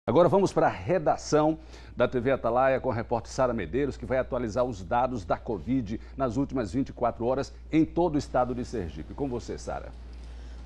Agora vamos para a redação da TV Atalaia com a repórter Sara Medeiros, que vai atualizar os dados da Covid nas últimas 24 horas em todo o estado de Sergipe. Com você, Sara.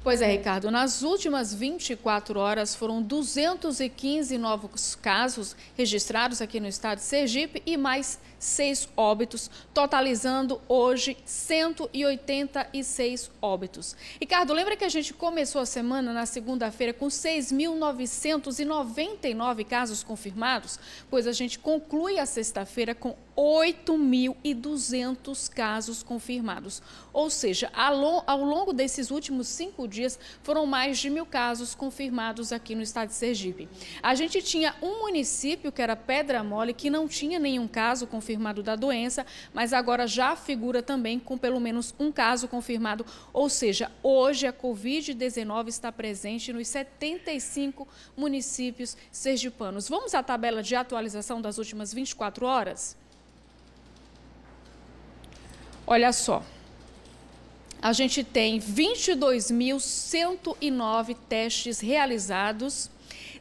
Pois é, Ricardo, nas últimas 24 horas foram 215 novos casos registrados aqui no estado de Sergipe e mais 6 óbitos, totalizando hoje 186 óbitos. Ricardo, lembra que a gente começou a semana na segunda-feira com 6.999 casos confirmados? Pois a gente conclui a sexta-feira com 8.200 casos confirmados. Ou seja, ao longo desses últimos 5 dias, foram mais de 1.000 casos confirmados aqui no estado de Sergipe. A gente tinha um município, que era Pedra Mole, que não tinha nenhum caso confirmado da doença, mas agora já figura também com pelo menos um caso confirmado. Ou seja, hoje a Covid-19 está presente nos 75 municípios sergipanos. Vamos à tabela de atualização das últimas 24 horas? Olha só, a gente tem 22.109 testes realizados,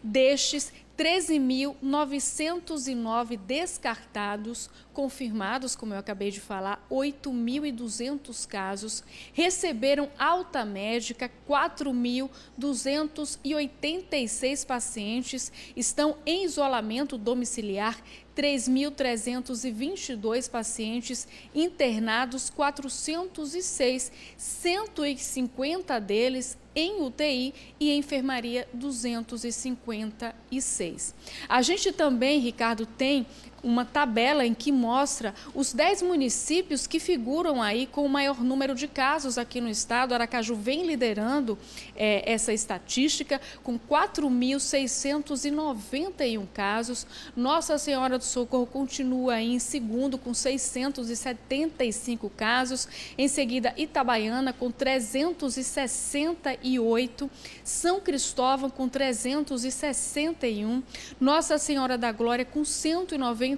destes 13.909 descartados, confirmados, como eu acabei de falar, 8.200 casos, receberam alta médica, 4.286 pacientes, estão em isolamento domiciliar, 3.322 pacientes, internados 406, 150 deles em UTI e enfermaria 256. A gente também, Ricardo, tem uma tabela em que mostra os 10 municípios que figuram aí com o maior número de casos aqui no estado. Aracaju vem liderando essa estatística com 4.691 casos. Nossa Senhora do Socorro continua aí em segundo com 675 casos. Em seguida, Itabaiana com 368, São Cristóvão com 361, Nossa Senhora da Glória com 196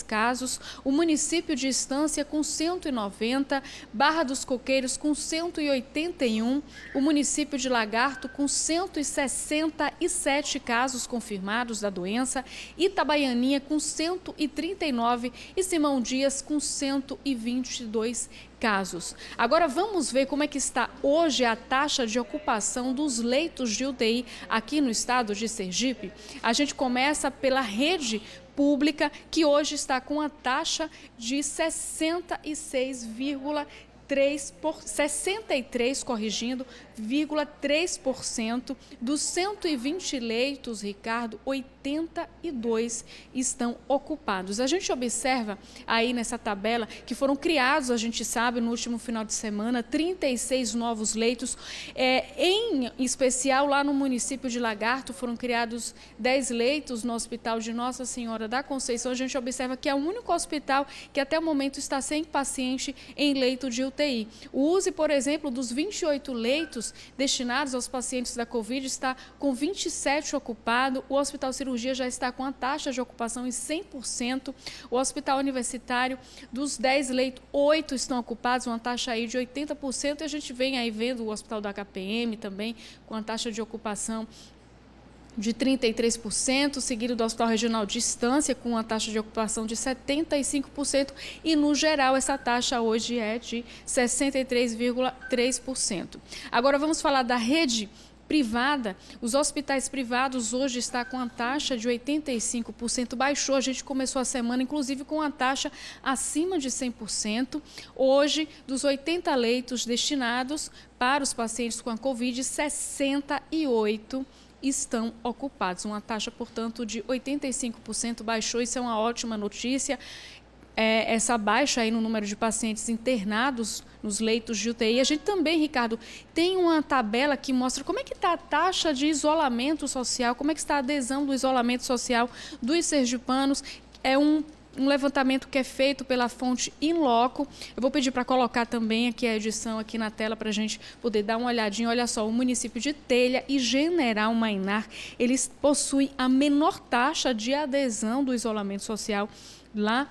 casos, o município de Estância com 190, Barra dos Coqueiros com 181, o município de Lagarto com 167 casos confirmados da doença, Itabaianinha com 139 e Simão Dias com 122 casos. Agora vamos ver como é que está hoje a taxa de ocupação dos leitos de UTI aqui no estado de Sergipe. A gente começa pela rede pública, que hoje está com a taxa de 63% dos 120 leitos, Ricardo, 82 estão ocupados. A gente observa aí nessa tabela que foram criados, a gente sabe, no último final de semana, 36 novos leitos. Em especial, lá no município de Lagarto, foram criados 10 leitos no Hospital de Nossa Senhora da Conceição. A gente observa que é o único hospital que até o momento está sem paciente em leito de UTI. O uso, por exemplo, dos 28 leitos destinados aos pacientes da Covid está com 27 ocupados. O Hospital Cirurgia já está com a taxa de ocupação em 100%. O Hospital Universitário, dos 10 leitos, 8 estão ocupados, uma taxa aí de 80%. E a gente vem aí vendo o Hospital da HPM também com a taxa de ocupação de 33%, seguido do Hospital Regional de Estância, com uma taxa de ocupação de 75%, e, no geral, essa taxa hoje é de 63,3%. Agora, vamos falar da rede privada. Os hospitais privados hoje estão com a taxa de 85%, baixou. A gente começou a semana, inclusive, com a taxa acima de 100%. Hoje, dos 80 leitos destinados para os pacientes com a Covid, 68 estão ocupados. Uma taxa, portanto, de 85% baixou. Isso é uma ótima notícia. Essa baixa aí no número de pacientes internados nos leitos de UTI. A gente também, Ricardo, tem uma tabela que mostra como é que está a taxa de isolamento social, como é que está a adesão do isolamento social dos sergipanos. É um levantamento que é feito pela fonte In Loco. Eu vou pedir para colocar também aqui a edição aqui na tela para a gente poder dar uma olhadinha. Olha só, o município de Telha e General Mainar, eles possuem a menor taxa de adesão do isolamento social lá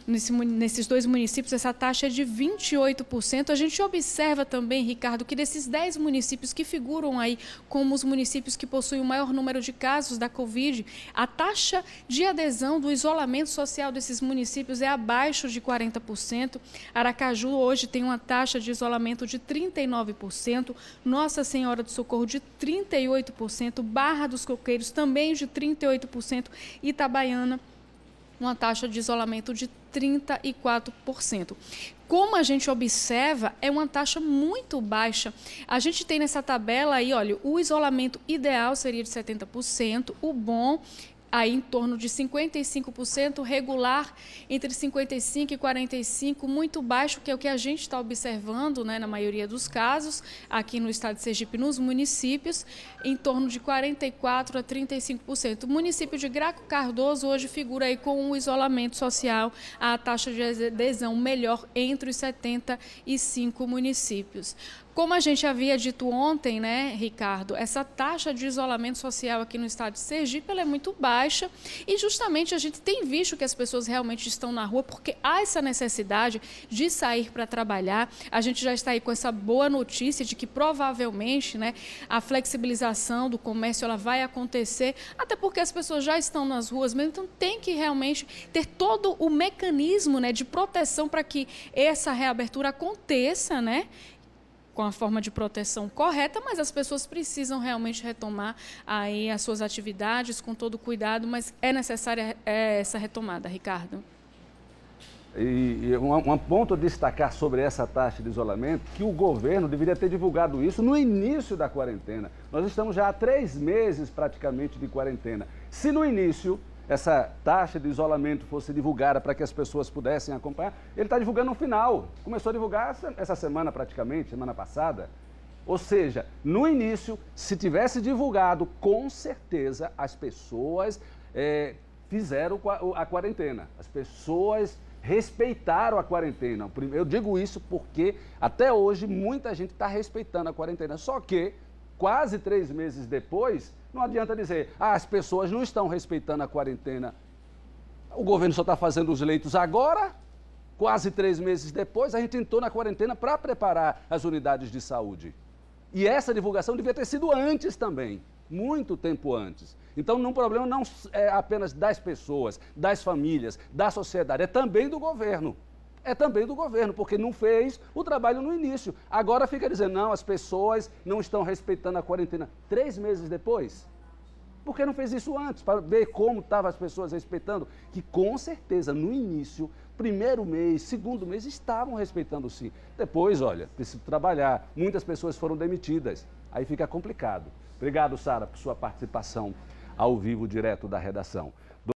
nesses 2 municípios, essa taxa é de 28%. A gente observa também, Ricardo, que desses 10 municípios que figuram aí como os municípios que possuem o maior número de casos da Covid, a taxa de adesão do isolamento social desses municípios é abaixo de 40%. Aracaju hoje tem uma taxa de isolamento de 39%, Nossa Senhora do Socorro de 38%, Barra dos Coqueiros também de 38%, Itabaiana uma taxa de isolamento de 34%. Como a gente observa, é uma taxa muito baixa. A gente tem nessa tabela aí, olha, o isolamento ideal seria de 70%, o bom aí em torno de 55%, regular entre 55% e 45%, muito baixo, que é o que a gente está observando, né, na maioria dos casos, aqui no estado de Sergipe, nos municípios, em torno de 44% a 35%. O município de Graco Cardoso hoje figura aí com o isolamento social, a taxa de adesão melhor entre os 75 municípios. Como a gente havia dito ontem, né, Ricardo, essa taxa de isolamento social aqui no estado de Sergipe ela é muito baixa e justamente a gente tem visto que as pessoas realmente estão na rua porque há essa necessidade de sair para trabalhar. A gente já está aí com essa boa notícia de que provavelmente, né, a flexibilização do comércio ela vai acontecer, até porque as pessoas já estão nas ruas mesmo, então tem que realmente ter todo o mecanismo, né, de proteção para que essa reabertura aconteça, né, com a forma de proteção correta, mas as pessoas precisam realmente retomar aí as suas atividades com todo cuidado, mas é necessária essa retomada, Ricardo. E um ponto a destacar sobre essa taxa de isolamento, que o governo deveria ter divulgado isso no início da quarentena. Nós estamos já há 3 meses praticamente de quarentena. Se no início essa taxa de isolamento fosse divulgada para que as pessoas pudessem acompanhar, ele está divulgando no final. Começou a divulgar essa semana praticamente, semana passada. Ou seja, no início, se tivesse divulgado, com certeza as pessoas fizeram a quarentena. As pessoas respeitaram a quarentena. Eu digo isso porque até hoje muita gente está respeitando a quarentena. Só que quase 3 meses depois, não adianta dizer, as pessoas não estão respeitando a quarentena. O governo só está fazendo os leitos agora, quase 3 meses depois, a gente entrou na quarentena para preparar as unidades de saúde. E essa divulgação devia ter sido antes também, muito tempo antes. Então, o problema não é apenas das pessoas, das famílias, da sociedade, é também do governo. É também do governo, porque não fez o trabalho no início. Agora fica dizendo, não, as pessoas não estão respeitando a quarentena. 3 meses depois? Por que não fez isso antes? Para ver como estavam as pessoas respeitando? Que com certeza, no início, 1º mês, 2º mês, estavam respeitando sim. Depois, olha, preciso trabalhar. Muitas pessoas foram demitidas. Aí fica complicado. Obrigado, Sara, por sua participação ao vivo, direto da redação.